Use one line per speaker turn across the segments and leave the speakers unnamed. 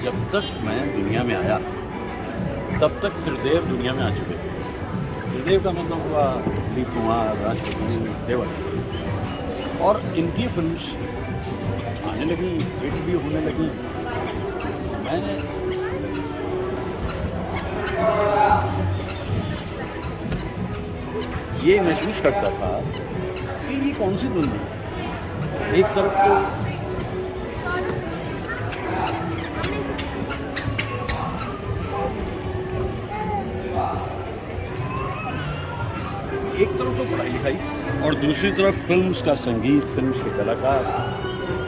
जब तक मैं दुनिया में आया तब तक त्रिदेव दुनिया में आ चुके थे। त्रिदेव का मतलब हुआ दिलीप कुमार, राज कपूर, देवर, और इनकी फिल्म्स आने लगी, हिट भी होने लगी। मैं ये महसूस करता था कि ये कौन सी दुनिया है। एक तरफ तो पढ़ाई लिखाई और दूसरी तरफ फिल्म्स का संगीत, फिल्म्स के कलाकार।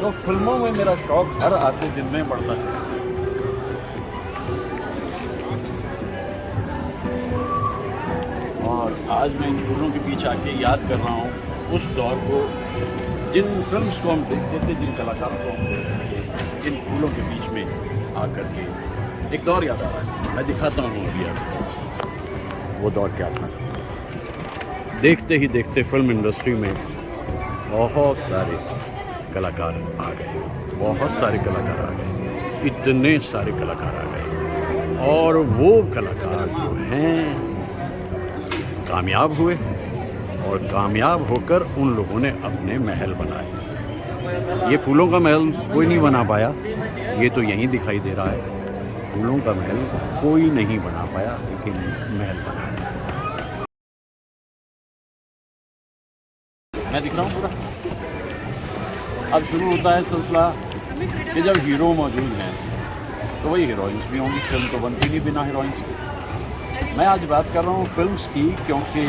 तो फिल्मों में मेरा शौक हर आते दिन में बढ़ता चला। और आज मैं इन फूलों के पीछे आके याद कर रहा हूँ उस दौर को, जिन फिल्म्स को हम देखते थे, जिन कलाकारों को हम देखते थे, इन फूलों के बीच में आकर के एक दौर याद आ रहा है। मैं दिखाता हूँ अभी आपको वो दौर क्या था। देखते ही देखते फिल्म इंडस्ट्री में बहुत सारे कलाकार आ गए, बहुत सारे कलाकार आ गए, इतने सारे कलाकार आ गए। और वो कलाकार जो हैं कामयाब हुए, और कामयाब होकर उन लोगों ने अपने महल बनाए। ये फूलों का महल कोई नहीं बना पाया, ये तो यहीं दिखाई दे रहा है। फूलों का महल कोई नहीं बना पाया, लेकिन महल बनाया। मैं दिख रहा हूँ पूरा। अब शुरू होता है सिलसिला कि जब हीरो मौजूद हैं तो वही हीरोइंस भी होंगी। फिल्म तो बनती नहीं बिना हीरोइंस के। मैं आज बात कर रहा हूँ फिल्म्स की, क्योंकि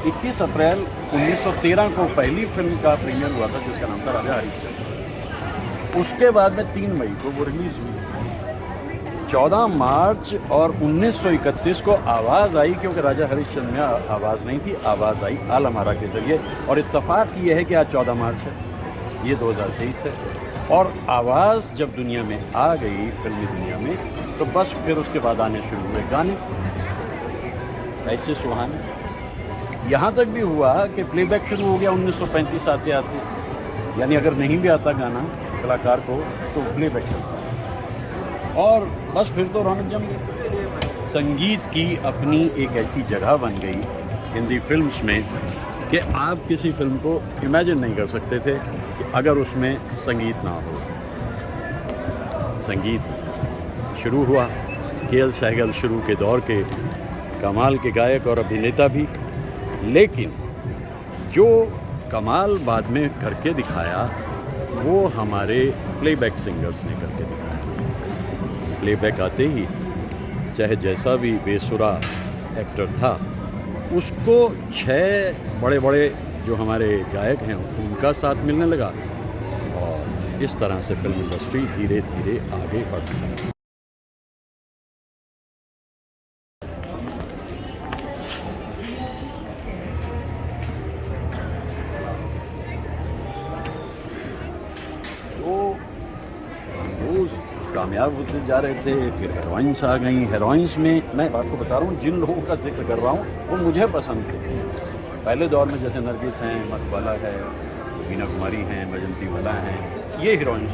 21 अप्रैल 1913 को पहली फिल्म का प्रीमियर हुआ था, जिसका नाम था राजा हरिश्चंद्र। उसके बाद में 3 मई को वो रिलीज़ हुई। 14 मार्च और 1931 को आवाज़ आई, क्योंकि राजा हरिश्चंद्र में आवाज़ नहीं थी, आवाज़ आई आलम आरा के ज़रिए। और इत्तफाक ये है कि आज 14 मार्च है, ये 2023 है। और आवाज़ जब दुनिया में आ गई, फिल्मी दुनिया में, तो बस फिर उसके बाद आने शुरू हुए गाने, ऐसे सुहाने। यहाँ तक भी हुआ कि प्लेबैक शुरू हो गया 1935 आते आते। यानी अगर नहीं भी आता गाना कलाकार को तो प्लेबैक चलता। और बस फिर तो रौनक जम गई। संगीत की अपनी एक ऐसी जगह बन गई हिंदी फिल्म्स में कि आप किसी फिल्म को इमेजिन नहीं कर सकते थे कि अगर उसमें संगीत ना हो। संगीत शुरू हुआ, के.एल. सहगल शुरू के दौर के कमाल के गायक और अभिनेता भी, लेकिन जो कमाल बाद में करके दिखाया वो हमारे प्लेबैक सिंगर्स ने करके दिखाया। प्लेबैक आते ही चाहे जैसा भी बेसुरा एक्टर था, उसको 6 बड़े बड़े जो हमारे गायक हैं उनका साथ मिलने लगा, और इस तरह से फिल्म इंडस्ट्री धीरे धीरे आगे बढ़ती है। कामयाब होते जा रहे थे, फिर हीरोइंस आ गई। हीरोइंस में मैं आपको बता रहा हूँ, जिन लोगों का जिक्र कर रहा हूँ वो मुझे पसंद थे। पहले दौर में जैसे नरगिस हैं, मधुबाला है, मीना कुमारी हैं, बैजंती वाला हैं, ये हीरोइंस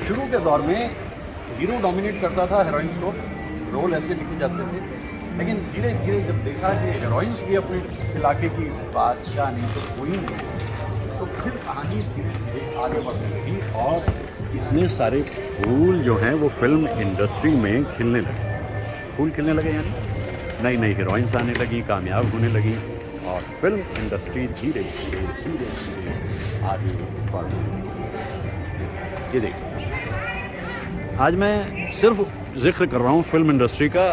शुरू के दौर में हीरो डोमिनेट करता था, हीरोइंस को रोल ऐसे लिखे जाते थे। लेकिन धीरे धीरे जब देखा कि हीरोइंस भी अपने इलाके की बादशाह नहीं तो कोई नहीं, तो फिर कहानी धीरे धीरे आगे बढ़ने लगी, और इतने सारे फूल जो हैं वो फिल्म इंडस्ट्री में खिलने लगे। फूल खिलने लगे यानी नई नई हीरोइंस आने लगी, कामयाब होने लगी, और फिल्म इंडस्ट्री धीरे धीरे धीरे धीरे आगे बढ़ गई। ये देखिए, आज मैं सिर्फ जिक्र कर रहा हूँ फिल्म इंडस्ट्री का।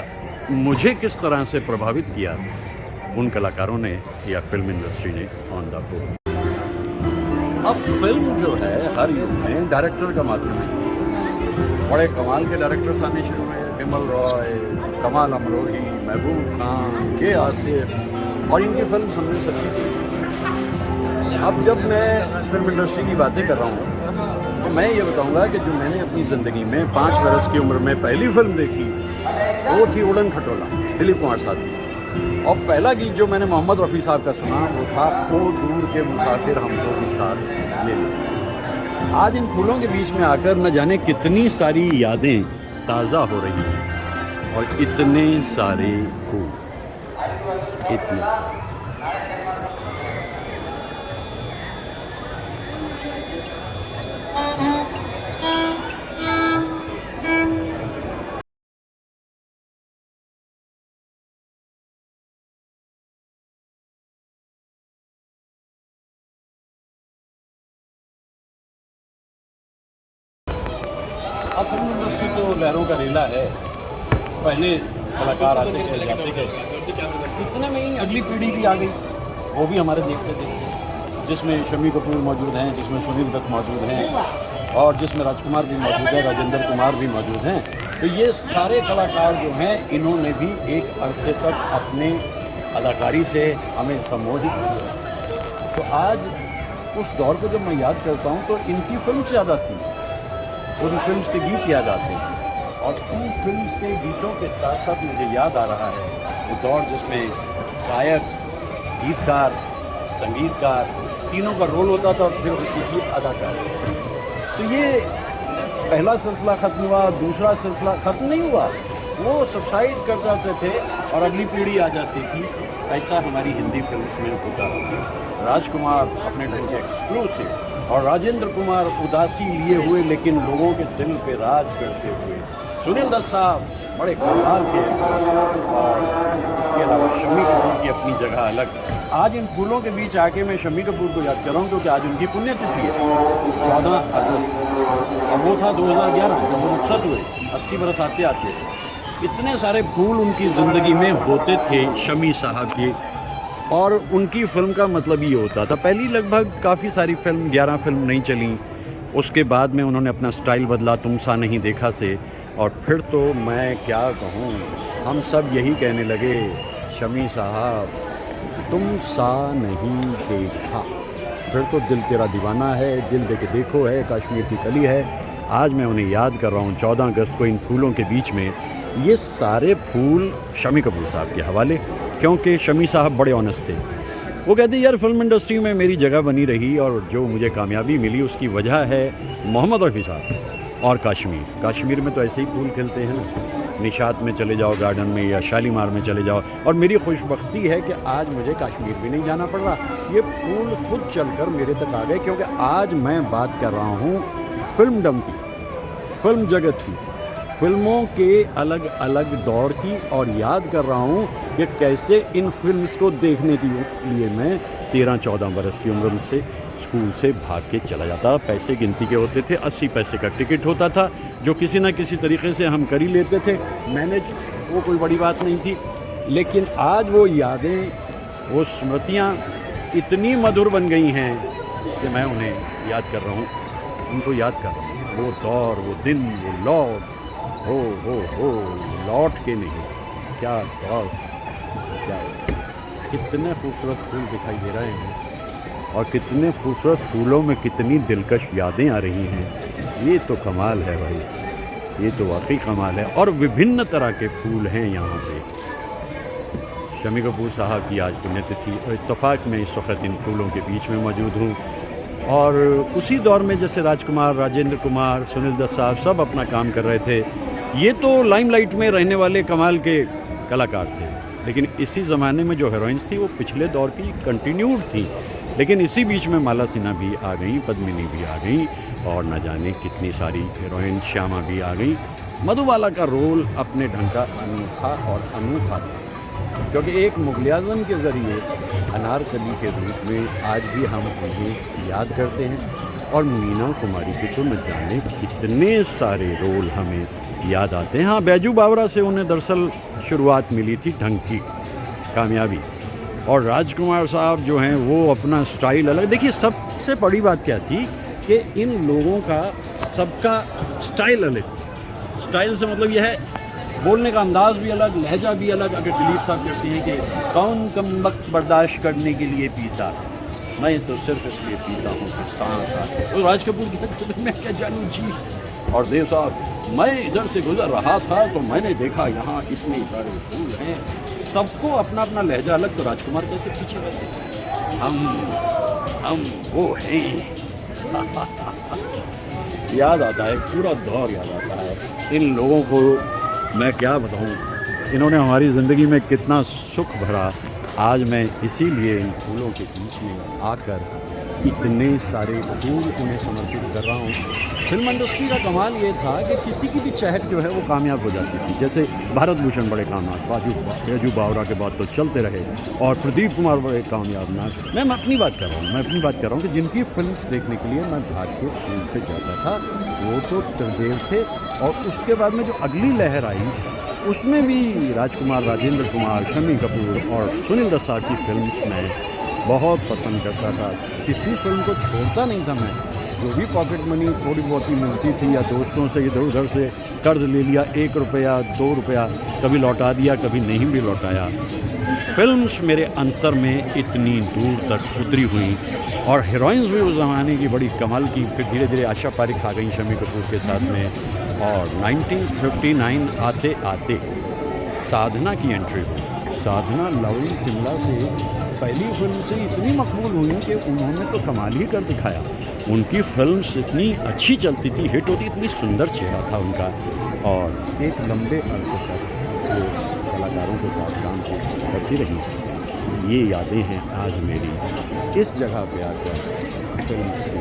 मुझे किस तरह से प्रभावित किया उन कलाकारों ने या फिल्म इंडस्ट्री ने ऑन द होल। अब फिल्म जो है हर युग में डायरेक्टर का माध्यम है। बड़े कमाल के डायरेक्टर्स आने शुरू हुए, बिमल रॉय, कमाल अमरोही, महबूब खान, के आसिफ, और इनकी फिल्म हमने सभी। अब जब मैं फिल्म इंडस्ट्री की बातें कर रहा हूँ तो मैं ये बताऊँगा कि जो मैंने अपनी ज़िंदगी में 5 वर्ष की उम्र में पहली फिल्म देखी वो थी उड़न खटोला, दिलीप कुमार साहब। और पहला गीत जो मैंने मोहम्मद रफ़ी साहब का सुना वो था ओ दूर के मुसाफिर हमको भी साथ ले लो। आज इन फूलों के बीच में आकर न जाने कितनी सारी यादें ताज़ा हो रही हैं और इतने सारे फूल, इतने सारे। अब फिल्म इंडस्ट्री तो लहरों का रेला है। पहले कलाकार आते गए जाते गए, इतने में ही अगली पीढ़ी भी आ गई, वो भी हमारे देखते थे, जिसमें शम्मी कपूर मौजूद हैं, जिसमें सुनील दत्त मौजूद हैं और जिसमें राजकुमार भी मौजूद है, राजेंद्र कुमार भी मौजूद हैं। तो ये सारे कलाकार जो हैं इन्होंने भी एक अरसे तक अपने अदाकारी से हमें सम्मोहित किया। तो आज उस दौर को जब मैं याद करता हूँ तो इनकी फिल्म ज़्यादा थी, उन फिल्म्स के गीत याद आते हैं और उन फिल्म्स के गीतों के साथ साथ मुझे याद आ रहा है वो दौर जिसमें गायक, गीतकार, संगीतकार तीनों का रोल होता था और फिर उसकी थी अदाकार। तो ये पहला सिलसिला ख़त्म हुआ, दूसरा सिलसिला ख़त्म नहीं हुआ, वो सब्साइड कर जाते थे और अगली पीढ़ी आ जाती थी। ऐसा हमारी हिंदी फिल्म्स में होता था। राजकुमार अपने ढंग के एक्सक्लूसिव और राजेंद्र कुमार उदासी लिए हुए लेकिन लोगों के दिल पे राज करते हुए, सुनील दत्त साहब बड़े कमाल के, और इसके अलावा शम्मी कपूर की अपनी जगह अलग। आज इन फूलों के बीच आके मैं शम्मी कपूर को याद कर रहा हूँ क्योंकि आज उनकी पुण्यतिथि है 14 अगस्त, और वो था 2011 जब वो रुखसत हुए, 80 बरस आते आते। इतने सारे फूल उनकी ज़िंदगी में होते थे शम्मी साहब के, और उनकी फ़िल्म का मतलब ये होता था। पहली लगभग काफ़ी सारी फिल्म 11 फिल्म नहीं चली, उसके बाद में उन्होंने अपना स्टाइल बदला तुम सा नहीं देखा से, और फिर तो मैं क्या कहूँ, हम सब यही कहने लगे शम्मी साहब तुम सा नहीं देखा। फिर तो दिल तेरा दीवाना है, दिल दे के देखो है, कश्मीर की कली है। आज मैं उन्हें याद कर रहा हूँ 14 अगस्त को इन फूलों के बीच में। ये सारे फूल शम्मी कपूर साहब के हवाले, क्योंकि शम्मी साहब बड़े ऑनेस्ट थे। वो कहते यार फिल्म इंडस्ट्री में मेरी जगह बनी रही और जो मुझे कामयाबी मिली उसकी वजह है मोहम्मद रफ़ी साहब और कश्मीर में तो ऐसे ही फूल खिलते हैं ना, निशात में चले जाओ गार्डन में या शालीमार में चले जाओ। और मेरी खुशबख्ती है कि आज मुझे कश्मीर भी नहीं जाना पड़ रहा, ये फूल खुद चलकर मेरे तक आ गए, क्योंकि आज मैं बात कर रहा हूँ फिल्मडम की, फिल्म जगत की, फिल्मों के अलग अलग दौर की, और याद कर रहा हूँ कि कैसे इन फिल्म्स को देखने के लिए मैं 13-14 बरस की उम्र से स्कूल से भाग के चला जाता। पैसे गिनती के होते थे, 80 पैसे का टिकट होता था जो किसी न किसी तरीके से हम कर ही लेते थे मैनेज, वो कोई बड़ी बात नहीं थी। लेकिन आज वो यादें, वो स्मृतियाँ इतनी मधुर बन गई हैं कि मैं उन्हें याद कर रहा हूँ, उनको याद कर रहा हूँ। वो दौर, वो दिन, वो लौट हो लौट के नहीं, क्या दौर, क्या कितने खूबसूरत फूल दिखाई दे रहे हैं और कितने खूबसूरत फूलों में कितनी दिलकश यादें आ रही हैं। ये तो कमाल है भाई, ये तो वाकई कमाल है। और विभिन्न तरह के फूल हैं यहाँ पे। शम्मी कपूर साहब की आज पुण्यतिथि और इत्तेफाक में इस वक्त इन फूलों के बीच में मौजूद हूँ। और उसी दौर में जैसे राजकुमार, राजेंद्र कुमार, सुनील दत्त साहब सब अपना काम कर रहे थे। ये तो लाइमलाइट में रहने वाले कमाल के कलाकार थे, लेकिन इसी ज़माने में जो हीरोइंस थी वो पिछले दौर की कंटिन्यूड थी। लेकिन इसी बीच में माला सिन्हा भी आ गई, पद्मिनी भी आ गई, और न जाने कितनी सारी हीरोइन, श्यामा भी आ गई। मधुबाला का रोल अपने ढंग का अनूठा और अनूठा था, क्योंकि एक मुग़ल आज़म के ज़रिए अनारकली के रूप में आज भी हम उन्हें याद करते हैं। और मीना कुमारी के तो न जाने कितने सारे रोल हमें याद आते हैं। हाँ, बैजू बावरा से उन्हें दरअसल शुरुआत मिली थी ढंग की कामयाबी। और राजकुमार साहब जो हैं वो अपना स्टाइल अलग। देखिए सबसे बड़ी बात क्या थी कि इन लोगों का सबका स्टाइल अलग। स्टाइल से मतलब यह है बोलने का अंदाज़ भी अलग, लहजा भी अलग। अगर दिलीप साहब कहते हैं कि कौन कम वक्त बर्दाश्त करने के लिए पीता, मैं तो सिर्फ इसलिए पीता हूँ कि सांस आए। तो राज कपूर कहते मैं क्या जानूँ जी। और देव साहब, मैं इधर से गुजर रहा था तो मैंने देखा यहाँ इतने सारे फूल हैं, सबको अपना अपना लहजा अलग, तो राजकुमार कैसे पीछे बैठे? हम वो हैं। याद आता है, पूरा दौर याद आता है। इन लोगों को मैं क्या बताऊं, इन्होंने हमारी ज़िंदगी में कितना सुख भरा। आज मैं इसीलिए इन फूलों के बीच में आकर इतने सारे फूल उन्हें समर्पित कर रहा हूँ। फिल्म इंडस्ट्री का कमाल ये था कि किसी की भी चहक जो है वो कामयाब हो जाती थी। जैसे भारत भूषण बड़े कामयाब, बैजू बावरा के बाद तो चलते रहे, और प्रदीप कुमार बड़े कामयाब ना। मैं अपनी बात कर रहा हूँ कि जिनकी फिल्म्स देखने के लिए मैं भाग के स्कूल से जाता था वो तो त्रिदेव थे। और उसके बाद में जो अगली लहर आई उसमें भी राजकुमार, राजेंद्र कुमार, शम्मी कपूर और सुनील दत्ता की फिल्म्स मैं बहुत पसंद करता था। किसी फिल्म को छोड़ता नहीं था मैं। जो भी पॉकेट मनी थोड़ी बहुत ही मिलती थी, या दोस्तों से इधर उधर से कर्ज ले लिया, 1 रुपया 2 रुपया, कभी लौटा दिया, कभी नहीं भी लौटाया। फिल्म्स मेरे अंतर में इतनी दूर तक उतरी हुई, और हीरोइंस भी उस ज़माने की बड़ी कमाल की। फिर धीरे धीरे आशा पारिक आ गई शम्मी कपूर के साथ में, और 1959 आते आते साधना की एंट्री हुई। साधना लव इन शिमला से पहली फिल्म से इतनी मकबूल हुई कि उन्होंने तो कमाल ही कर दिखाया। उनकी फिल्म्स इतनी अच्छी चलती थी, हिट होती, इतनी सुंदर चेहरा था उनका, और एक लंबे अरसे तक वो कलाकारों के साथ काम करती रही। ये यादें हैं आज मेरी इस जगह पे आकर फिल्म से।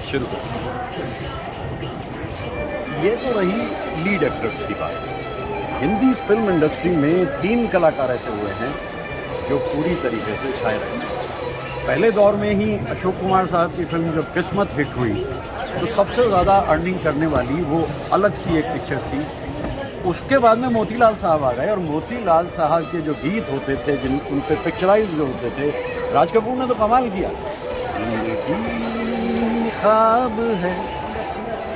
शुरू ये तो रही लीड एक्टर्स की बात। हिंदी फिल्म इंडस्ट्री में 3 कलाकार ऐसे हुए हैं जो पूरी तरीके से छाए रहे हैं। पहले दौर में ही अशोक कुमार साहब की फिल्म जब किस्मत हिट हुई तो सबसे ज़्यादा अर्निंग करने वाली वो अलग सी एक पिक्चर थी। उसके बाद में मोतीलाल साहब आ गए, और मोतीलाल साहब के जो गीत होते थे, जिन उन पर पिक्चराइज जो होते थे, राज कपूर ने तो कमाल किया। ख्वाब है,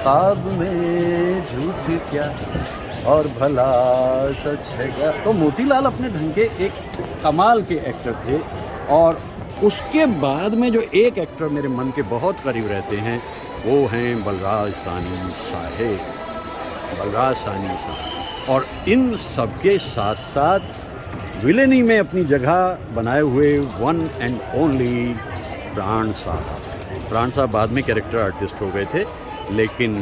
ख्वाब में झूठ क्या और भला सच है क्या। तो मोतीलाल अपने ढंग के एक कमाल के एक्टर थे। और उसके बाद में जो एक एक्टर मेरे मन के बहुत करीब रहते हैं वो हैं बलराज साहनी साहब, बलराज साहनी साहब। और इन सबके साथ साथ विलेनी में अपनी जगह बनाए हुए वन एंड ओनली प्राण साहब। प्राण साहब बाद में कैरेक्टर आर्टिस्ट हो गए थे, लेकिन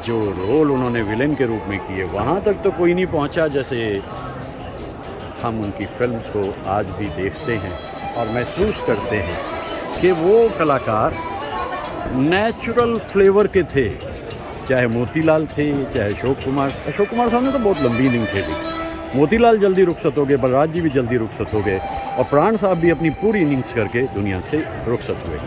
जो रोल उन्होंने विलेन के रूप में किए वहाँ तक तो कोई नहीं पहुँचा जैसे हम उनकी फिल्म्स को आज भी देखते हैं और महसूस करते हैं कि वो कलाकार नेचुरल फ्लेवर के थे। चाहे मोतीलाल थे, चाहे अशोक कुमार साहब ने तो बहुत लंबी इनिंग खेली। मोतीलाल जल्दी रुखसत हो गए, बलराज जी भी जल्दी रुखसत हो गए, और प्राण साहब भी अपनी पूरी इनिंग्स करके दुनिया से रुखसत हुए।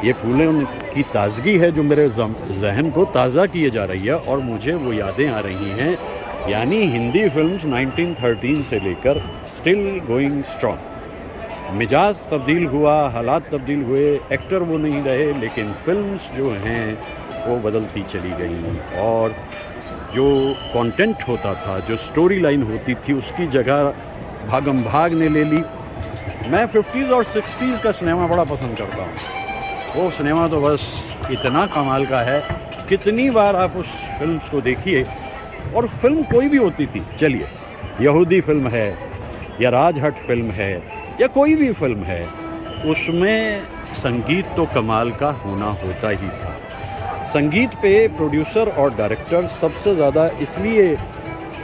ये फूलों की ताजगी है जो मेरे जहन को ताज़ा किए जा रही है, और मुझे वो यादें आ रही हैं। यानी हिंदी फिल्म्स 1913 से लेकर स्टिल गोइंग स्ट्रॉन्ग। मिजाज तब्दील हुआ, हालात तब्दील हुए, एक्टर वो नहीं रहे, लेकिन फिल्म्स जो हैं वो बदलती चली गई, और जो कंटेंट होता था, जो स्टोरी लाइन होती थी, उसकी जगह भागम भाग ने ले ली। मैं 50s और 60s का सिनेमा बड़ा पसंद करता हूँ। वो सिनेमा तो बस इतना कमाल का है, कितनी बार आप उस फिल्म्स को देखिए। और फिल्म कोई भी होती थी, चलिए यहूदी फिल्म है या राजहट फिल्म है या कोई भी फिल्म है, उसमें संगीत तो कमाल का होना होता ही था। संगीत पे प्रोड्यूसर और डायरेक्टर सबसे ज़्यादा इसलिए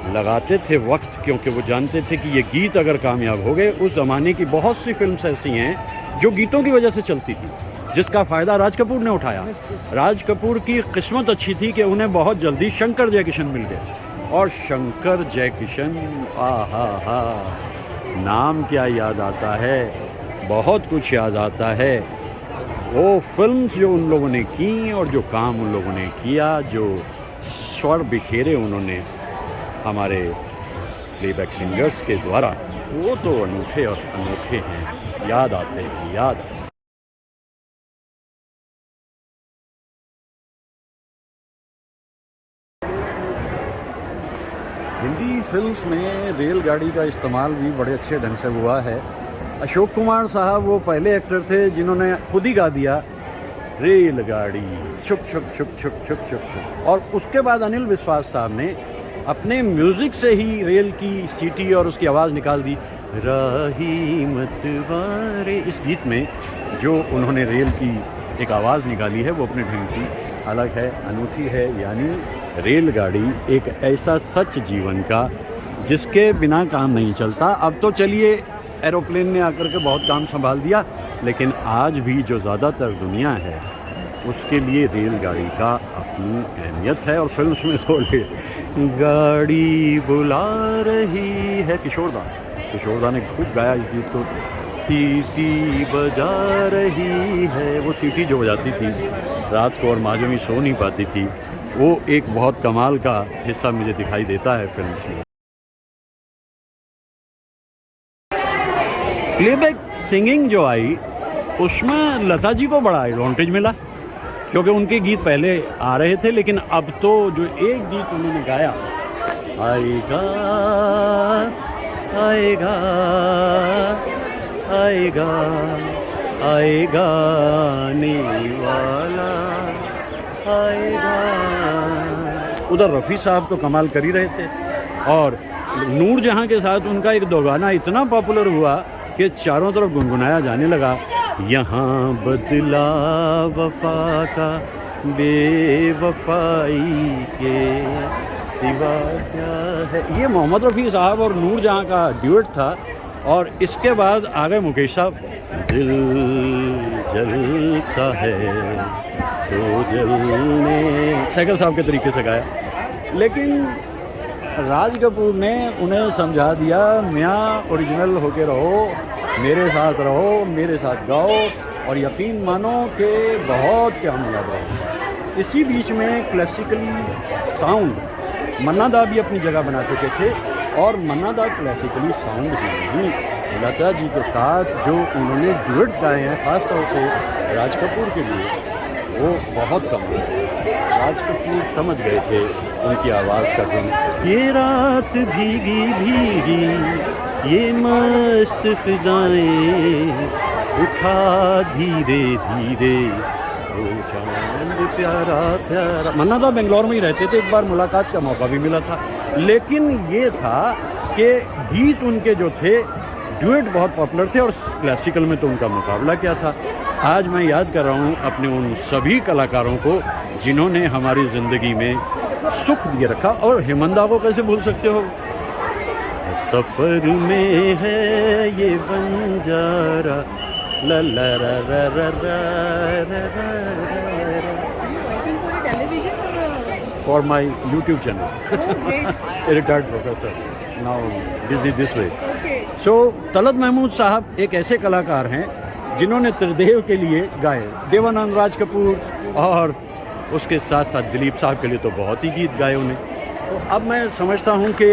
लगाते थे वक्त, क्योंकि वो जानते थे कि ये गीत अगर कामयाब हो गए। उस ज़माने की बहुत सी फिल्म्स ऐसी हैं जो गीतों की वजह से चलती थी, जिसका फ़ायदा राज कपूर ने उठाया। राज कपूर की किस्मत अच्छी थी कि उन्हें बहुत जल्दी शंकर जयकिशन मिल गए, और शंकर जयकिशन, आहा, नाम क्या याद आता है, बहुत कुछ याद आता है। वो फिल्म्स जो उन लोगों ने की और जो काम उन लोगों ने किया, जो स्वर बिखेरे उन्होंने हमारे प्लेबैक सिंगर्स के द्वारा, वो तो अनूठे और अनोखे हैं, याद आते हैं, याद। हिंदी फिल्म्स में रेलगाड़ी का इस्तेमाल भी बड़े अच्छे ढंग से हुआ है। अशोक कुमार साहब वो पहले एक्टर थे जिन्होंने खुद ही गा दिया रेलगाड़ी छुक छुक छुक छुक छुक छुक छुक, और उसके बाद अनिल विश्वास साहब ने अपने म्यूज़िक से ही रेल की सीटी और उसकी आवाज़ निकाल दी। राही मतवारे, इस गीत में जो उन्होंने रेल की एक आवाज़ निकाली है वो अपने ढंग की अलग है, अनूठी है। यानी रेलगाड़ी एक ऐसा सच जीवन का जिसके बिना काम नहीं चलता। अब तो चलिए एरोप्लेन ने आकर के बहुत काम संभाल दिया, लेकिन आज भी जो ज़्यादातर दुनिया है उसके लिए रेलगाड़ी का अपनी अहमियत है। और फिल्म्स में तो गाड़ी बुला रही है, किशोरदा ने खूब गाया इस गीत को। सीटी बजा रही है, वो सीटी जो बजाती थी रात को और माजूमी सो नहीं पाती थी, वो एक बहुत कमाल का हिस्सा मुझे दिखाई देता है फिल्म्स में। प्लेबैक सिंगिंग जो आई उसमें लता जी को बड़ा एडवांटेज मिला, क्योंकि उनके गीत पहले आ रहे थे, लेकिन अब तो जो एक गीत उन्होंने गाया, आएगा आएगा आएगा आएगा आने वाला आएगा, उधर रफ़ी साहब तो कमाल कर ही रहे थे, और नूरजहां के साथ उनका एक दो गाना इतना पॉपुलर हुआ कि चारों तरफ गुनगुनाया जाने लगा। यहाँ बदला वफा का बेवफाई के सिवा क्या है, ये मोहम्मद रफ़ी साहब और नूरजहां का ड्यूएट था। और इसके बाद आ गए मुकेश साहब, दिल जलता है तो जलने, सैगल साहब के तरीके से गाया। लेकिन राज कपूर ने उन्हें समझा दिया, मियाँ ओरिजिनल होके रहो, मेरे साथ रहो, मेरे साथ गाओ, और यकीन मानो कि बहुत क्या मिला रहा। इसी बीच में क्लासिकली साउंड मन्ना दा भी अपनी जगह बना चुके थे, और मन्ना दा क्लासिकली साउंड ही नहीं, लता जी के साथ जो उन्होंने ड्यूएट्स गाए हैं ख़ास तौर से राज कपूर के लिए, वो बहुत कम है। राज कपूर समझ गए थे उनकी आवाज़ का गुण। ये रात भीगी भीगी ये मस्त फिजाएं, उठा धीरे धीरे वो चांद प्यारा प्यारा। मन्ना दा बेंगलोर में ही रहते थे, एक बार मुलाकात का मौका भी मिला था, लेकिन ये था कि गीत उनके जो थे ड्यूएट बहुत पॉपुलर थे, और क्लासिकल में तो उनका मुकाबला क्या था। आज मैं याद कर रहा हूँ अपने उन सभी कलाकारों को जिन्होंने हमारी ज़िंदगी में सुख दिए रखा, और हेमंदा को कैसे भूल सकते हो। सफ़र में है ये बंजारा ला ला रा रा रा रा रा for my YouTube channel retired professor, now busy this way. So Talat Mahmood साहब एक ऐसे कलाकार हैं जिन्होंने त्रिदेव के लिए गाए, देवानंद, राज कपूर, और उसके साथ साथ दिलीप साहब के लिए तो बहुत ही गीत गाए उन्हें। तो अब मैं समझता हूँ कि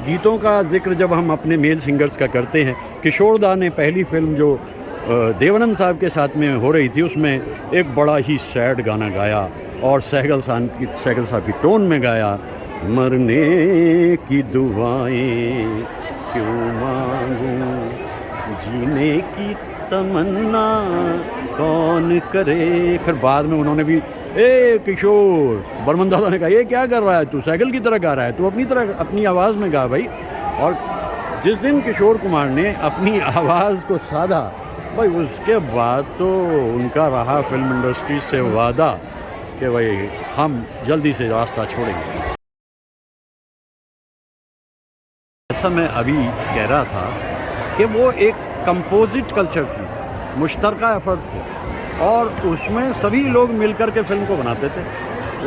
गीतों का जिक्र जब हम अपने मेल सिंगर्स का करते हैं, किशोरदा ने पहली फिल्म जो देवानंद साहब के साथ में हो रही थी उसमें एक बड़ा ही सैड गाना गाया, और सैगल साहब की टोन में गाया, मरने की दुआएं क्यों मांगूं, जीने की तमन्ना कौन करे। फिर बाद में उन्होंने भी, ए किशोर, बर्मन दादा ने कहा, ये क्या कर रहा है तू, सैगल की तरह गा रहा है, तू अपनी आवाज़ में गा भाई। और जिस दिन किशोर कुमार ने अपनी आवाज़ को साधा भाई, उसके बाद तो उनका रहा फिल्म इंडस्ट्री से वादा कि भाई हम जल्दी से रास्ता छोड़ेंगे। ऐसा मैं अभी कह रहा था कि वो एक कंपोजिट कल्चर थी, मुश्तरका एफर्ट थे, और उसमें सभी लोग मिलकर के फिल्म को बनाते थे।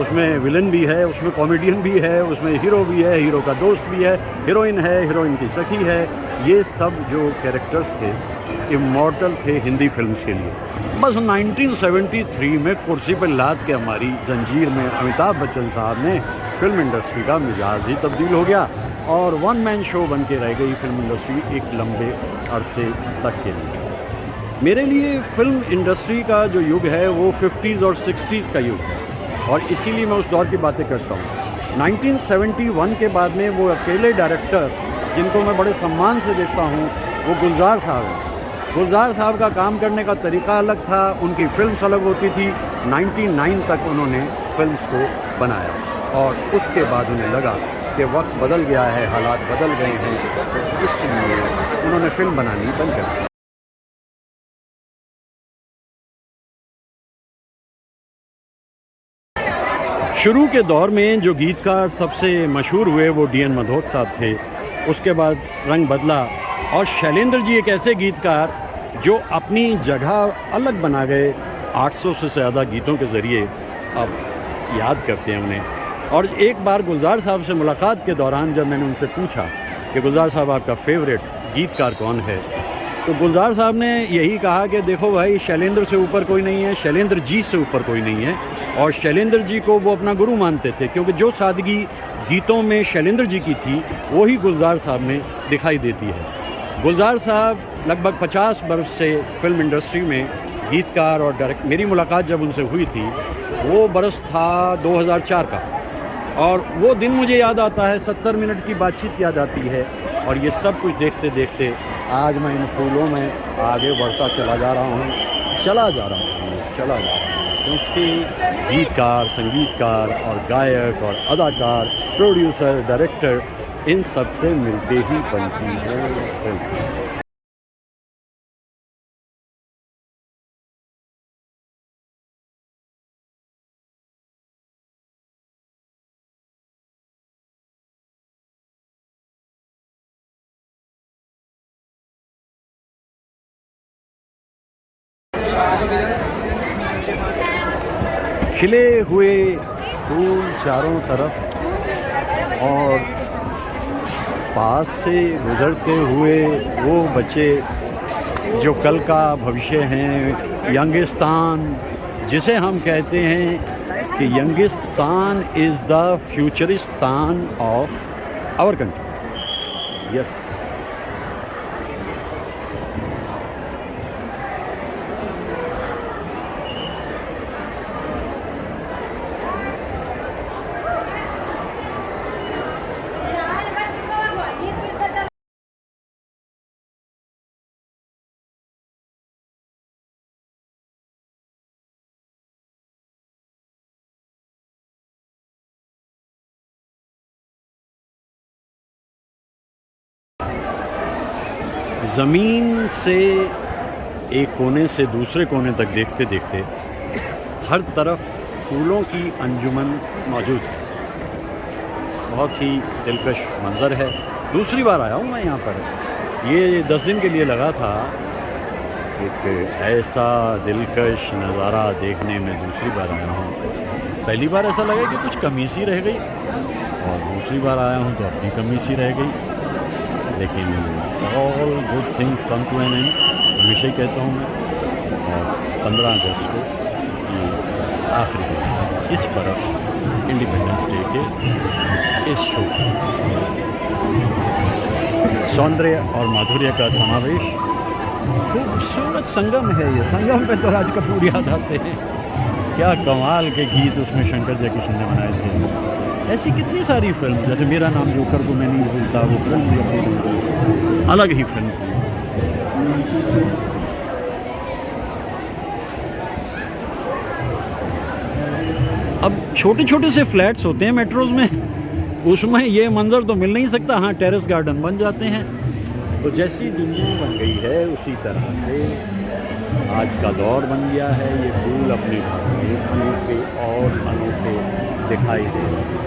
उसमें विलन भी है, उसमें कॉमेडियन भी है, उसमें हीरो भी है, हीरो का दोस्त भी है, हीरोइन है, हीरोइन की सखी है। ये सब जो कैरेक्टर्स थे इमॉर्टल थे हिंदी फिल्म्स के लिए। बस 1973 में कुर्सी पर लाद के हमारी जंजीर में अमिताभ बच्चन साहब ने फिल्म इंडस्ट्री का मिजाज ही तब्दील हो गया, और वन मैन शो बन के रह गई फिल्म इंडस्ट्री एक लंबे अरसे तक के लिए। मेरे लिए फिल्म इंडस्ट्री का जो युग है वो 50s और 60s का युग है, और इसीलिए मैं उस दौर की बातें करता हूँ। 1971 के बाद में वो अकेले डायरेक्टर जिनको मैं बड़े सम्मान से देखता हूँ वो गुलजार साहब हैं। गुलजार साहब का काम करने का तरीका अलग था, उनकी फ़िल्म्स अलग होती थी। 99 तक उन्होंने फ़िल्म्स को बनाया और उसके बाद उन्हें लगा कि वक्त बदल गया है, हालात बदल गए हैं, तो इसलिए उन्होंने फ़िल्म बनानी बंद कर दी। शुरू के दौर में जो गीतकार सबसे मशहूर हुए वो डी.एन. मधोक साहब थे। उसके बाद रंग बदला और शैलेंद्र जी एक ऐसे गीतकार जो अपनी जगह अलग बना गए। 800 से ज़्यादा गीतों के ज़रिए अब याद करते हैं उन्हें। और एक बार गुलजार साहब से मुलाकात के दौरान जब मैंने उनसे पूछा कि गुलजार साहब आपका फेवरेट गीतकार कौन है, तो गुलजार साहब ने यही कहा कि देखो भाई, शैलेंद्र से ऊपर कोई नहीं है, शैलेंद्र जी से ऊपर कोई नहीं है। और शैलेंद्र जी को वो अपना गुरु मानते थे, क्योंकि जो सादगी गीतों में शैलेंद्र जी की थी वही गुलजार साहब में दिखाई देती है। गुलजार साहब लगभग 50 वर्ष से फिल्म इंडस्ट्री में गीतकार और डायरेक्ट। मेरी मुलाकात जब उनसे हुई थी वो बरस था 2004 का, और वो दिन मुझे याद आता है, 70 मिनट की बातचीत याद आती है। और ये सब कुछ देखते देखते आज मैं इन फूलों में आगे बढ़ता चला जा रहा हूँ, क्योंकि गीतकार, संगीतकार और गायक और अदाकार, प्रोड्यूसर, डायरेक्टर, इन सब से मिलके ही बनती है फिल्म। खिले हुए फूल चारों तरफ और पास से गुजरते हुए वो बच्चे जो कल का भविष्य हैं। यंगिस्तान जिसे हम कहते हैं कि यंगिस्तान इज़ द फ्यूचरिस्तान ऑफ आवर कंट्री। यस, ज़मीन से एक कोने से दूसरे कोने तक देखते देखते हर तरफ फूलों की अंजुमन मौजूद है। बहुत ही दिलकश मंज़र है। दूसरी बार आया हूँ मैं यहाँ पर। ये 10 दिन के लिए लगा था। एक ऐसा दिलकश नज़ारा देखने में दूसरी बार आया हूँ। पहली बार ऐसा लगा कि कुछ कमी सी रह गई, और दूसरी बार आया हूँ तो अपनी कमी सी रह गई। लेकिन all good things come to an end, हमेशा ही कहता हूँ मैं। और 15 अगस्त को ये आखिरी दिन, इस बरस इंडिपेंडेंस डे के इस शो सौंदर्य और माधुर्य का समावेश, खूबसूरत संगम है ये। संगम पे तो राज कपूर याद आते हैं। क्या कमाल के गीत उसमें शंकर जयकिशन ने बनाए थे। ऐसी कितनी सारी फिल्म, जैसे मेरा नाम जोकर को मैं नहीं भूलता, वो फिल्म भी अपनी अलग ही फिल्म थी। अब छोटे छोटे से फ्लैट्स होते हैं मेट्रोज़ में, उसमें ये मंज़र तो मिल नहीं सकता। हाँ, टेरेस गार्डन बन जाते हैं। तो जैसी दुनिया बन गई है उसी तरह से आज का दौर बन गया है। ये फूल अपने घर में अनोखे और अनोखे दिखाई दे रहे हैं।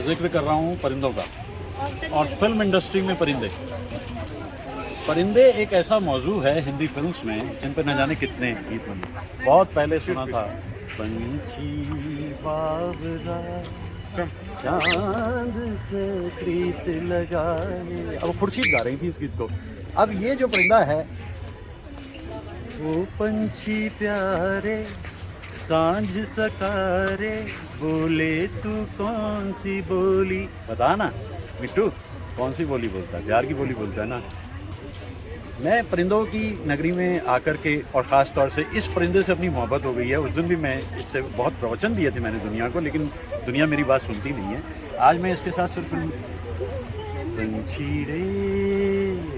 जिक्र कर रहा हूँ परिंदों का, और फिल्म इंडस्ट्री में परिंदे। परिंदे एक ऐसा मौजू है हिंदी फिल्म्स में जिन पर न जाने कितने गीत बने। बहुत पहले सुना था, पंछी बावरा चांद से प्रीत लगाए, अब खुर्शीद गा रही थी इस गीत को। अब ये जो परिंदा है, वो पंछी प्यारे सांझ सकारे, बोले तू कौन सी बोली, बता ना मिट्टू, कौन सी बोली बोलता है? प्यार की बोली बोलता है ना। मैं परिंदों की नगरी में आकर के, और ख़ास तौर से इस परिंदे से अपनी मोहब्बत हो गई है। उस दिन भी मैं इससे बहुत प्रवचन दिए थे मैंने दुनिया को, लेकिन दुनिया मेरी बात सुनती नहीं है। आज मैं इसके साथ सिर्फ पंछी रे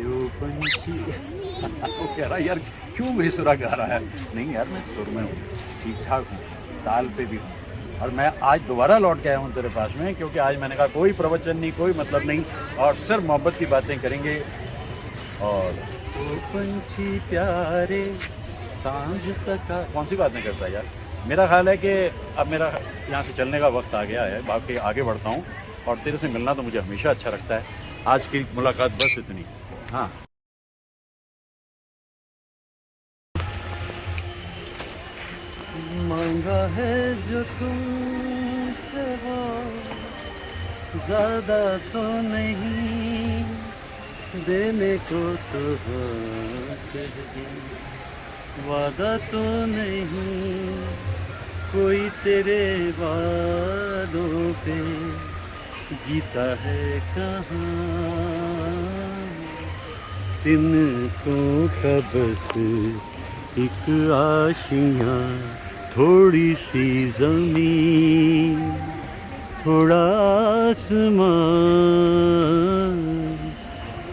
ओ पंछी वो कह रहा है यार क्यों बेसुरा गा रहा है। नहीं यार, मैं सुर में हूँ, ठीक ठाक हूँ, ताल पे भी हूँ। और मैं आज दोबारा लौट के आया हूँ तेरे पास में, क्योंकि आज मैंने कहा कोई प्रवचन नहीं, कोई मतलब नहीं, और सिर्फ मोहब्बत की बातें करेंगे। और तो पंछी प्यारे सांझ सका, कौन सी बातें करता है यार। मेरा ख्याल है कि अब मेरा यहाँ से चलने का वक्त आ गया है, बाकी आगे बढ़ता हूँ। और तेरे से मिलना तो मुझे हमेशा अच्छा लगता है। आज की मुलाकात बस इतनी। हाँ, मांगा है जो तुमसे वो ज़्यादा तो नहीं, देने को तो वादा तो नहीं, कोई तेरे वादों पे जीता है कहाँ, तिनको कब से एक आशियाँ, थोड़ी सी ज़मीन, थोड़ा आसमां,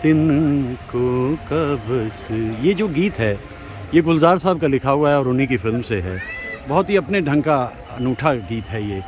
तिनको कब से। ये जो गीत है ये गुलजार साहब का लिखा हुआ है और उन्हीं की फिल्म से है। बहुत ही अपने ढंग का अनूठा गीत है ये।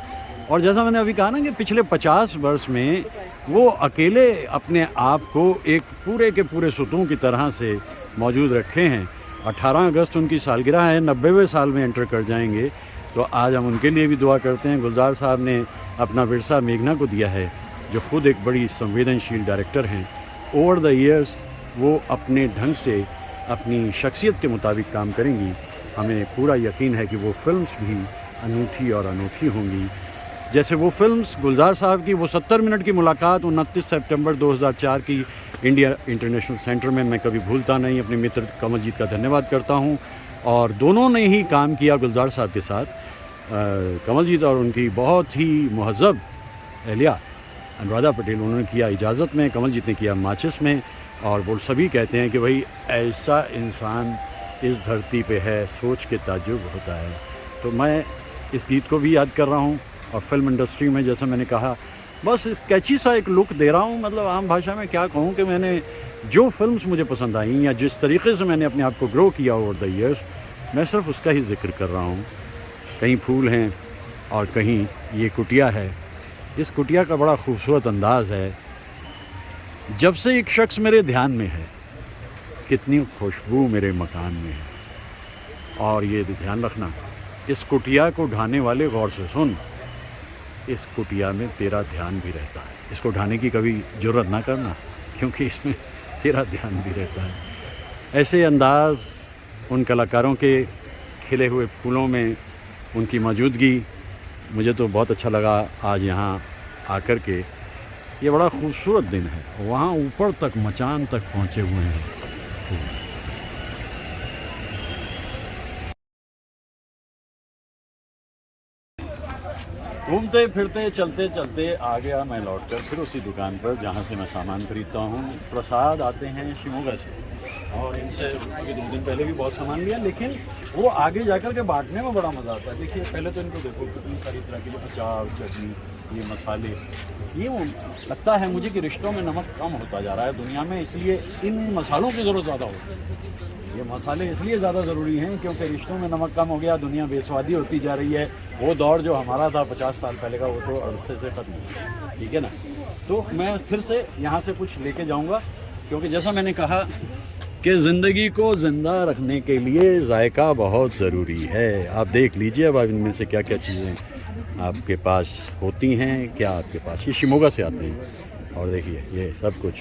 और जैसा मैंने अभी कहा ना कि पिछले 50 वर्ष में वो अकेले अपने आप को एक पूरे के पूरे सुतून की तरह से मौजूद रखे हैं। 18 अगस्त उनकी सालगिरह है, 90वें साल में एंटर कर जाएंगे। तो आज हम उनके लिए भी दुआ करते हैं। गुलजार साहब ने अपना विरसा मेघना को दिया है, जो खुद एक बड़ी संवेदनशील डायरेक्टर हैं। ओवर द ईयर्स वो अपने ढंग से अपनी शख्सियत के मुताबिक काम करेंगी। हमें पूरा यकीन है कि वो फिल्म्स भी अनूठी और अनोखी होंगी। जैसे वो फिल्म्स गुलजार साहब की वो 70 मिनट की मुलाकात 29 सितंबर 2004 की इंडिया इंटरनेशनल सेंटर में मैं कभी भूलता नहीं। अपने मित्र कमलजीत का धन्यवाद करता हूँ। और दोनों ने ही काम किया गुलजार साहब के साथ, कमलजीत और उनकी बहुत ही महज़ब एहलिया अनुराधा पटेल, उन्होंने किया इजाज़त में, कमलजीत ने किया माचिस में। और वो सभी कहते हैं कि भाई ऐसा इंसान इस धरती पे है, सोच के ताज्जुब होता है। तो मैं इस गीत को भी याद कर रहा हूँ। और फिल्म इंडस्ट्री में जैसा मैंने कहा, बस इस कैची सा एक लुक दे रहा हूँ। मतलब आम भाषा में क्या कहूँ कि मैंने जो फिल्म्स मुझे पसंद आई या जिस तरीके से मैंने अपने आप को ग्रो किया ओवर द ईयर्स, मैं सिर्फ उसका ही जिक्र कर रहा हूँ। कहीं फूल हैं और कहीं ये कुटिया है। इस कुटिया का बड़ा खूबसूरत अंदाज़ है। जब से एक शख्स मेरे ध्यान में है, कितनी खुशबू मेरे मकान में है। और ये ध्यान रखना, इस कुटिया को ढाने वाले गौर से सुन, इस कुटिया में तेरा ध्यान भी रहता है। इसको ढाने की कभी ज़रूरत ना करना, क्योंकि इसमें तेरा ध्यान भी रहता है। ऐसे अंदाज़ उन कलाकारों के खिले हुए फूलों में उनकी मौजूदगी, मुझे तो बहुत अच्छा लगा आज यहाँ आकर के। ये बड़ा खूबसूरत दिन है। वहाँ ऊपर तक, मचान तक पहुँचे हुए हैं। घूमते फिरते चलते चलते आ गया मैं लौटकर फिर उसी दुकान पर जहाँ से मैं सामान खरीदता हूँ। प्रसाद आते हैं शिमोगा से, और इनसे अभी 2 दिन पहले भी बहुत सामान लिया, लेकिन वो आगे जाकर के बांटने में बड़ा मज़ा आता है। देखिए पहले तो इनको देखो, कितनी सारी तरह की अचार, चटनी, ये मसाले। ये लगता है मुझे कि रिश्तों में नमक कम होता जा रहा है दुनिया में, इसलिए इन मसालों की ज़रूरत ज़्यादा होती है। ये मसाले इसलिए ज़्यादा ज़रूरी हैं क्योंकि रिश्तों में नमक कम हो गया, दुनिया बेस्वादी होती जा रही है। वो दौर जो हमारा था 50 साल पहले का, वो तो अरसे से ख़त्म है, ठीक है ना। तो मैं फिर से यहाँ से कुछ लेके जाऊँगा, क्योंकि जैसा मैंने कहा कि ज़िंदगी को ज़िंदा रखने के लिए जायका बहुत ज़रूरी है। आप देख लीजिए अब इनमें से क्या क्या चीज़ें आपके पास होती हैं, क्या आपके पास। ये शिमोगा से आते हैं, और देखिए ये सब कुछ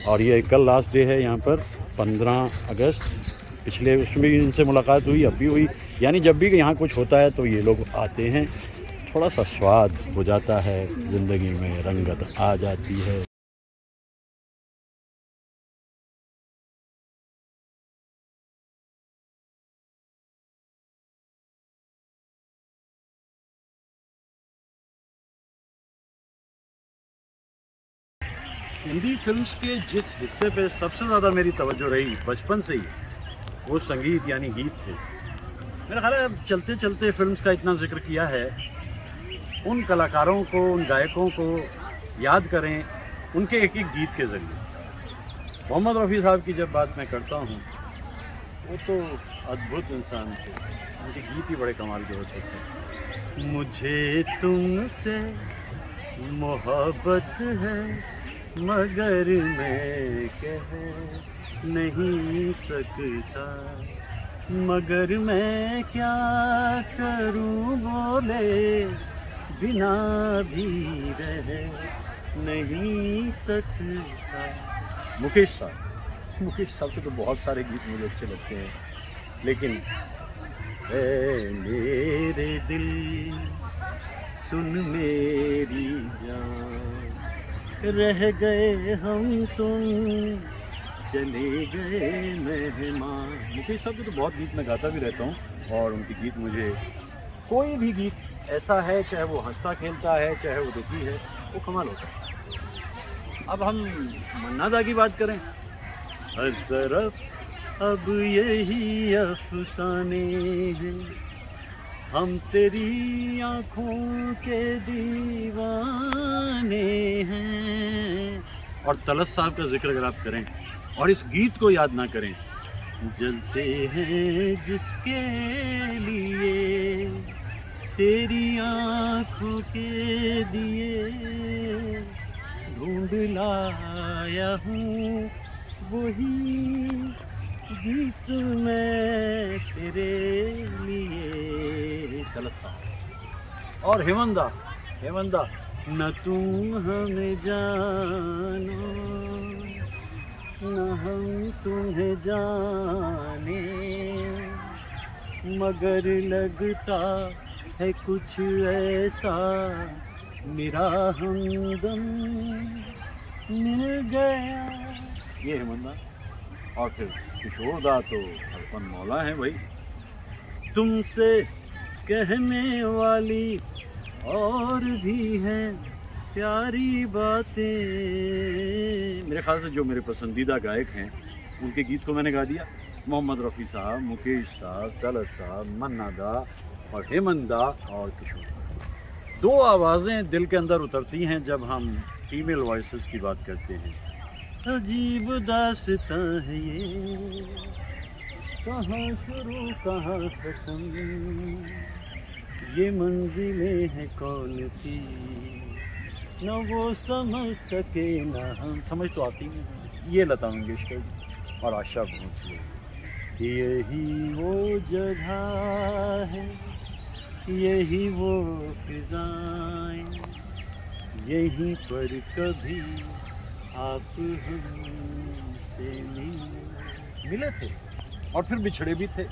और ये कल लास्ट डे है यहाँ पर 15 अगस्त। पिछले उसमें भी इनसे मुलाकात हुई, अब भी हुई। यानी जब भी यहाँ कुछ होता है तो ये लोग आते हैं, थोड़ा सा स्वाद हो जाता है, ज़िंदगी में रंगत आ जाती है। हिंदी फिल्म्स के जिस हिस्से पे सबसे ज़्यादा मेरी तवज्जो रही बचपन से ही, वो संगीत यानी गीत थे। मेरा ख्याल है अब चलते चलते फिल्म्स का इतना जिक्र किया है, उन कलाकारों को, उन गायकों को याद करें उनके एक एक गीत के ज़रिए। मोहम्मद रफ़ी साहब की जब बात मैं करता हूँ, वो तो अद्भुत इंसान थे, उनके गीत ही बड़े कमाल के होते थे। मुझे तुमसे मोहब्बत है मगर मैं कह नहीं सकता, मगर मैं क्या करूं बोले बिना भी रह नहीं सकता। मुकेश साहब के तो बहुत सारे गीत मुझे अच्छे लगते हैं, लेकिन ऐ मेरे दिल सुन मेरी जान, रह गए हम तुम चले गए मेहमान। मुकेश साहब के तो बहुत गीत मैं गाता भी रहता हूँ, और उनके गीत मुझे, कोई भी गीत ऐसा है, चाहे वो हंसता खेलता है, चाहे वो दुखी है, वो कमाल होता है। अब हम मन्ना दा की बात करें, हर तरफ अब यही अफसाने हैं, हम तेरी आँखों के दीवाने हैं। और तलत साहब का जिक्र अगर आप करें और इस गीत को याद ना करें, जलते हैं जिसके लिए तेरी आँखों के दिए, ढूंढ लाया हूँ वही गीत मैं तेरे लिए। तलत साहब और हेमंदा न तुम हमें जानो न हम तुम्हें जाने, मगर लगता है कुछ ऐसा मेरा हमदम मिल गया। ये हेमंदा। और फिर किशोर दा तो हरफन मौला है भाई। तुमसे कहने वाली और भी हैं प्यारी बातें। मेरे ख्याल से जो मेरे पसंदीदा गायक हैं उनके गीत को मैंने गा दिया। मोहम्मद रफ़ी साहब, मुकेश साहब, तलत साहब, मन्ना दा और हेमंदा और किशोर दा। दो आवाज़ें दिल के अंदर उतरती हैं जब हम फीमेल वॉइसेस की बात करते हैं। अजीब दास्तां है ये, कहाँ शुरू कहाँ ख़त्म, ये मंजिलें हैं कौन सी, न वो समझ सके न हम। समझ तो आती नहीं। ये लता मंगेशकर और आशा भोसले। यही वो जगह है, यही वो फिजाएं, यहीं पर कभी आप हमसे मिले थे और फिर बिछड़े भी थे।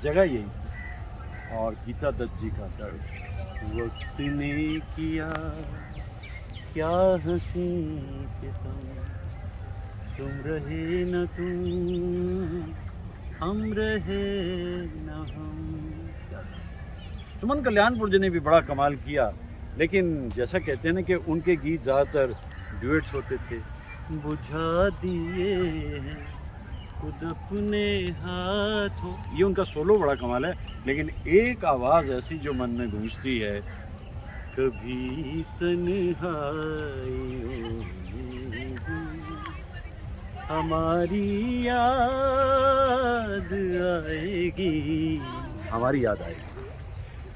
जगह यही थी। और गीता दत्त जी का दर्द। वक्त ने किया क्या हंसी सितम, तुम रहे न तुम, हम रहे न हम। सुमन कल्याणपुर जी ने भी बड़ा कमाल किया, लेकिन जैसा कहते हैं ना कि उनके गीत ज़्यादातर ड्यूएट्स होते थे। बुझा दिए हैं खुद अपने हाथों, ये उनका सोलो बड़ा कमाल है। लेकिन एक आवाज़ ऐसी जो मन में गूंजती है, कभी तन्हाइयों में हमारी याद आएगी, हमारी याद आएगी।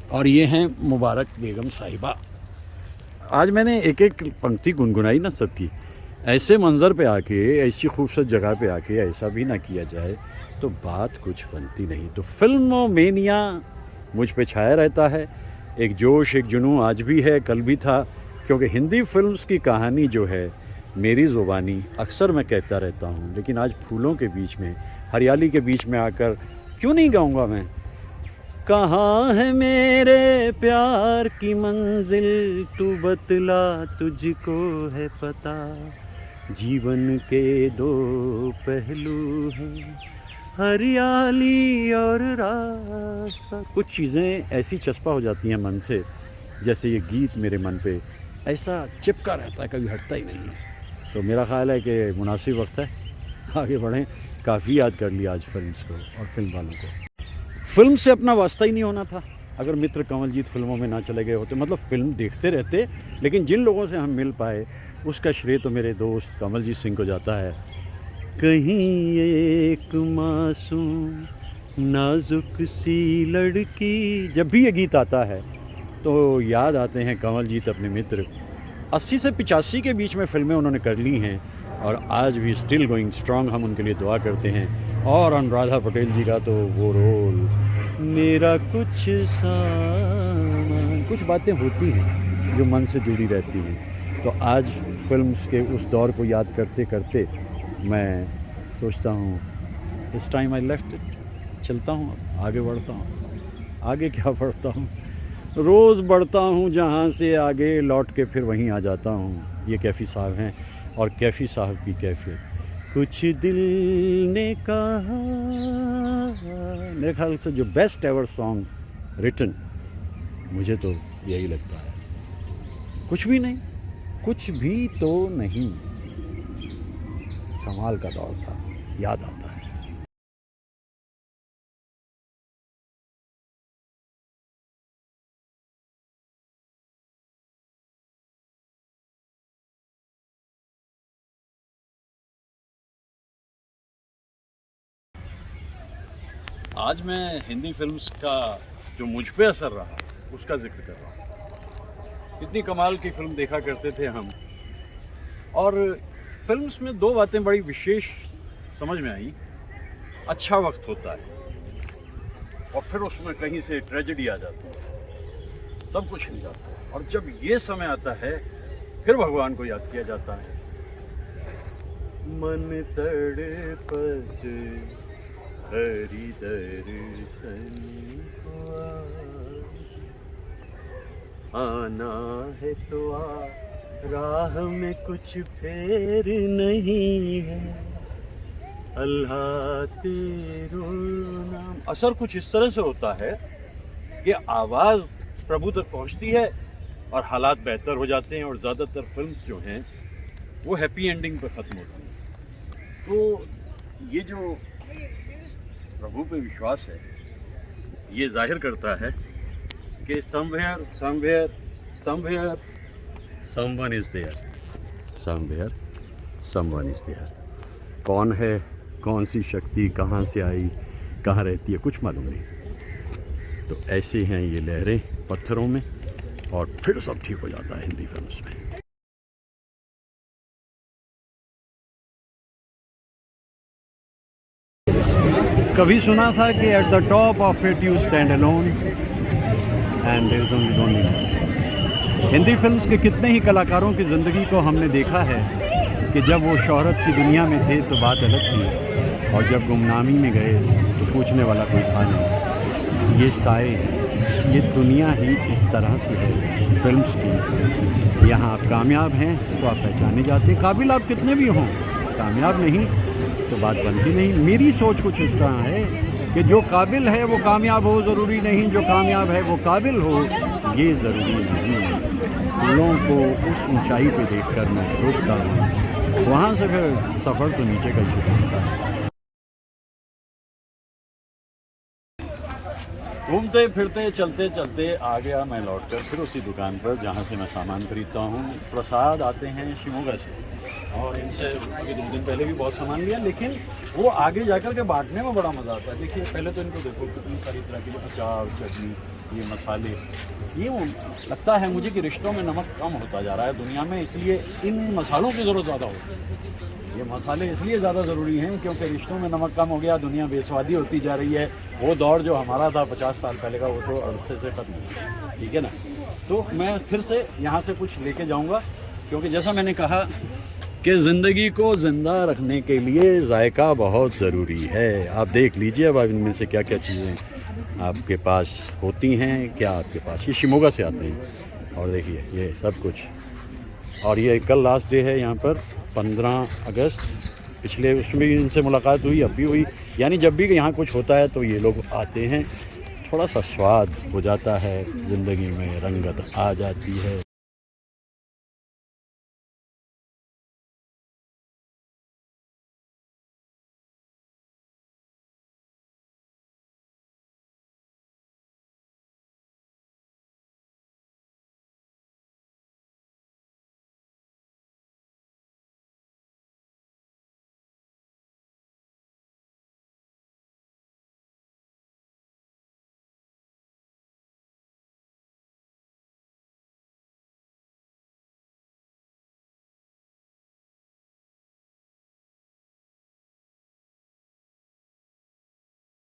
और ये हैं मुबारक बेगम साहिबा। आज मैंने एक एक पंक्ति गुनगुनाई ना सबकी। ऐसे मंज़र पे आके, ऐसी खूबसूरत जगह पे आके ऐसा भी ना किया जाए तो बात कुछ बनती नहीं। तो फिल्मोमेनिया मुझ पे छाया रहता है। एक जोश, एक जुनून आज भी है, कल भी था, क्योंकि हिंदी फिल्म्स की कहानी जो है मेरी ज़ुबानी अक्सर मैं कहता रहता हूँ, लेकिन आज फूलों के बीच में, हरियाली के बीच में आकर क्यों नहीं गाऊँगा मैं। कहाँ है मेरे प्यार की मंजिल, तू बतला तुझको है पता, जीवन के दो पहलू हैं, हरियाली और रास्ता। कुछ चीज़ें ऐसी चस्पा हो जाती हैं मन से, जैसे ये गीत मेरे मन पे ऐसा चिपका रहता है, कभी हटता ही नहीं है। तो मेरा ख़्याल है कि मुनासिब वक्त है आगे बढ़ें। काफ़ी याद कर लिया आज फिल्म्स को और फिल्म वालों को। फिल्म से अपना वास्ता ही नहीं होना था अगर मित्र कंवलजीत फिल्मों में ना चले गए होते। मतलब फ़िल्म देखते रहते, लेकिन जिन लोगों से हम मिल पाए उसका श्रेय तो मेरे दोस्त कमलजीत सिंह को जाता है। कहीं एक मासूम नाजुक सी लड़की, जब भी ये गीत आता है तो याद आते हैं कंवलजीत अपने मित्र। 80 से 85 के बीच में फ़िल्में उन्होंने कर ली हैं और आज भी स्टिल गोइंग स्ट्रॉन्ग। हम उनके लिए दुआ करते हैं। और अनुराधा पटेल जी का तो वो रोल, मेरा कुछ सामान, कुछ बातें होती हैं जो मन से जुड़ी रहती हैं। तो आज फिल्म्स के उस दौर को याद करते करते मैं सोचता हूँ इस टाइम आई लेफ्ट इट, चलता हूँ, आगे बढ़ता हूँ। आगे क्या बढ़ता हूँ, रोज़ बढ़ता हूँ जहाँ से आगे, लौट के फिर वहीं आ जाता हूँ। ये कैफ़ी साहब हैं और कैफ़ी साहब की कैफियत। कुछ दिल ने कहा, मेरे ख्याल से जो बेस्ट एवर सॉन्ग रिटन, मुझे तो यही लगता है। कुछ भी नहीं, कुछ भी तो नहीं, कमाल का दौर था, याद आता है। आज मैं हिंदी फिल्म्स का जो मुझ पे असर रहा उसका जिक्र कर रहा हूँ। इतनी कमाल की फिल्म देखा करते थे हम, और फिल्म्स में दो बातें बड़ी विशेष समझ में आई। अच्छा वक्त होता है और फिर उसमें कहीं से ट्रेजेडी आ जाती है, सब कुछ हिल जाता है। और जब ये समय आता है फिर भगवान को याद किया जाता है। मन तड़पत हरि दर्शन हुआ, आना है तो आ, राह में कुछ फेर नहीं है, अल्लाह तेरो नाम। असर कुछ इस तरह से होता है कि आवाज़ प्रभु तक पहुंचती है और हालात बेहतर हो जाते हैं। और ज़्यादातर फिल्म्स जो हैं वो हैप्पी एंडिंग पर ख़त्म होती हैं। तो ये जो प्रभु पे विश्वास है ये जाहिर करता है कि somewhere someone is there, somewhere someone is there। कौन है, कौन सी शक्ति कहाँ से आई, कहाँ रहती है, कुछ मालूम नहीं। तो ऐसे हैं ये लहरें पत्थरों में, और फिर सब ठीक हो जाता है हिंदी फिल्म्स में। कभी सुना था कि at the top of it you stand alone and there is only loneliness. Hindi films के कितने ही कलाकारों की ज़िंदगी को हमने देखा है कि जब वो शोहरत की दुनिया में थे तो बात अलग थी, और जब गुमनामी में गए तो पूछने वाला कोई था नहीं। ये साए, ये दुनिया ही इस तरह से है फिल्म्स की। यहाँ आप कामयाब हैं तो आप पहचाने जाते हैं, काबिल आप कितने भी हों, कामयाब नहीं तो बात बनती नहीं। मेरी सोच कुछ इस तरह है कि जो काबिल है वो कामयाब हो ज़रूरी नहीं, जो कामयाब है वो काबिल हो ये ज़रूरी नहीं। फूलों को उस ऊंचाई पे देखकर मैं सोचता हूँ, वहाँ से फिर सफ़र तो नीचे का शुरू होता है। घूमते फिरते चलते चलते आ गया मैं लौटकर फिर उसी दुकान पर जहाँ से मैं सामान खरीदता हूँ। प्रसाद आते हैं शिमोगा से, और इनसे अभी 2 दिन पहले भी बहुत सामान लिया, लेकिन वो आगे जाकर के बांटने में बड़ा मज़ा आता है। देखिए पहले तो इनको देखो कितनी सारी तरह की अचार, चटनी, ये मसाले, ये लगता है मुझे कि रिश्तों में नमक कम होता जा रहा है दुनिया में, इसलिए इन मसालों की ज़रूरत ज़्यादा होती है। ये मसाले इसलिए ज़्यादा ज़रूरी हैं क्योंकि रिश्तों में नमक कम हो गया, दुनिया बेस्वादी होती जा रही है। वो दौर जो हमारा था 50 साल पहले का, वो तो अरसे से ख़त्म हो गया, ठीक है ना। तो मैं फिर से यहाँ से कुछ लेके जाऊँगा, क्योंकि जैसा मैंने कहा कि ज़िंदगी को ज़िंदा रखने के लिए जायका बहुत ज़रूरी है। आप देख लीजिए अब इनमें से क्या क्या चीज़ें आपके पास होती हैं, क्या आपके पास ये शिमोगा से आते हैं। और देखिए ये सब कुछ, और ये कल लास्ट डे है यहाँ पर 15 अगस्त। पिछले उसमें भी इनसे मुलाकात हुई, अब भी हुई। यानी जब भी यहाँ कुछ होता है तो ये लोग आते हैं, थोड़ा सा स्वाद हो जाता है, ज़िंदगी में रंगत आ जाती है।